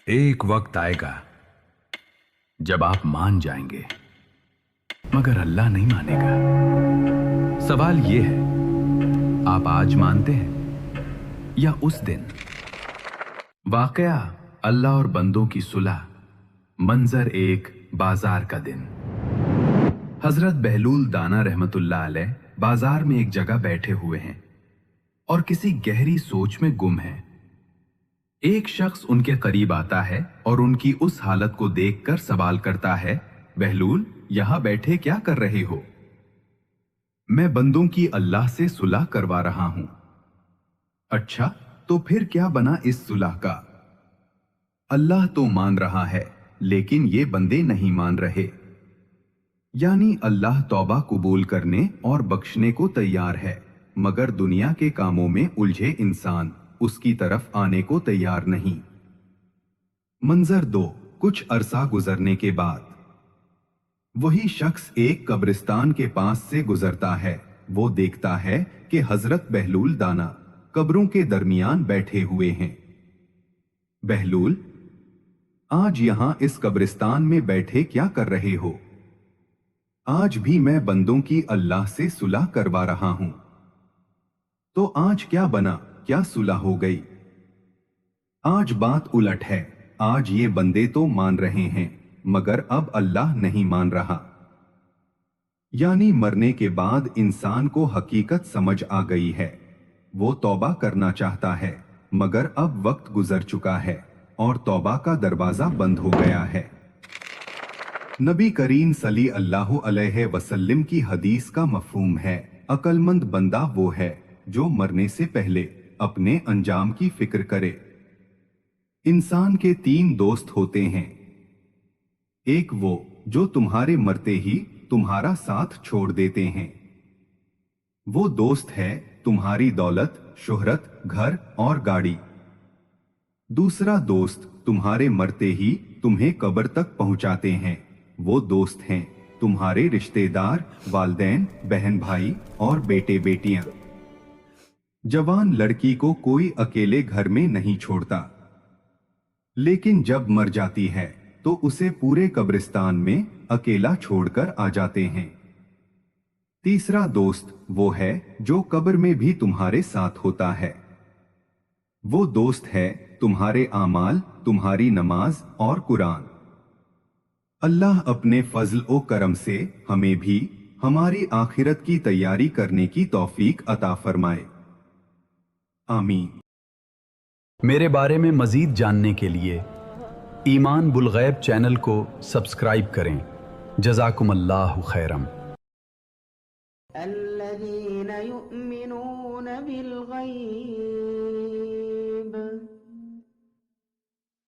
ایک وقت آئے گا جب آپ مان جائیں گے مگر اللہ نہیں مانے گا۔ سوال یہ ہے، آپ آج مانتے ہیں یا اس دن؟ واقعہ اللہ اور بندوں کی صلح، منظر ایک بازار کا دن۔ حضرت بہلول دانا رحمت اللہ علیہ بازار میں ایک جگہ بیٹھے ہوئے ہیں اور کسی گہری سوچ میں گم ہیں۔ ایک شخص ان کے قریب آتا ہے اور ان کی اس حالت کو دیکھ کر سوال کرتا ہے، بہلول یہاں بیٹھے کیا کر رہے ہو؟ میں بندوں کی اللہ سے صلح کروا رہا ہوں۔ اچھا، تو پھر کیا بنا اس صلح کا؟ اللہ تو مان رہا ہے لیکن یہ بندے نہیں مان رہے۔ یعنی اللہ توبہ قبول کرنے اور بخشنے کو تیار ہے مگر دنیا کے کاموں میں الجھے انسان اس کی طرف آنے کو تیار نہیں۔ منظر دو، کچھ عرصہ گزرنے کے بعد وہی شخص ایک قبرستان کے پاس سے گزرتا ہے۔ وہ دیکھتا ہے کہ حضرت بہلول دانا قبروں کے درمیان بیٹھے ہوئے ہیں۔ بہلول، آج یہاں اس قبرستان میں بیٹھے کیا کر رہے ہو؟ آج بھی میں بندوں کی اللہ سے صلح کروا رہا ہوں۔ تو آج کیا بنا؟ کیا صلح ہو گئی؟ آج بات الٹ ہے۔ آج یہ بندے تو مان رہے ہیں مگر اب اللہ نہیں مان رہا۔ یعنی مرنے کے بعد انسان کو حقیقت سمجھ آ گئی ہے۔ وہ توبہ کرنا چاہتا ہے مگر اب وقت گزر چکا ہے اور توبہ کا دروازہ بند ہو گیا ہے۔ نبی کریم صلی اللہ علیہ وسلم کی حدیث کا مفہوم ہے، عقل مند بندہ وہ ہے جو مرنے سے پہلے اپنے انجام کی فکر کرے۔ انسان کے تین دوست ہوتے ہیں۔ ایک وہ جو تمہارے مرتے ہی تمہارا ساتھ چھوڑ دیتے ہیں۔ وہ دوست ہے تمہاری دولت، شہرت، گھر اور گاڑی۔ دوسرا دوست تمہارے مرتے ہی تمہیں قبر تک پہنچاتے ہیں۔ وہ دوست ہیں تمہارے رشتہ دار، والدین، بہن بھائی اور بیٹے بیٹیاں۔ جوان لڑکی کو کوئی اکیلے گھر میں نہیں چھوڑتا، لیکن جب مر جاتی ہے تو اسے پورے قبرستان میں اکیلا چھوڑ کر آ جاتے ہیں۔ تیسرا دوست وہ ہے جو قبر میں بھی تمہارے ساتھ ہوتا ہے۔ وہ دوست ہے تمہارے اعمال، تمہاری نماز اور قرآن۔ اللہ اپنے فضل و کرم سے ہمیں بھی ہماری آخرت کی تیاری کرنے کی توفیق عطا فرمائے، آمین۔ میرے بارے میں مزید جاننے کے لیے ایمان بالغیب چینل کو سبسکرائب کریں۔ جزاکم اللہ خیرم۔ الذين يؤمنون بالغيب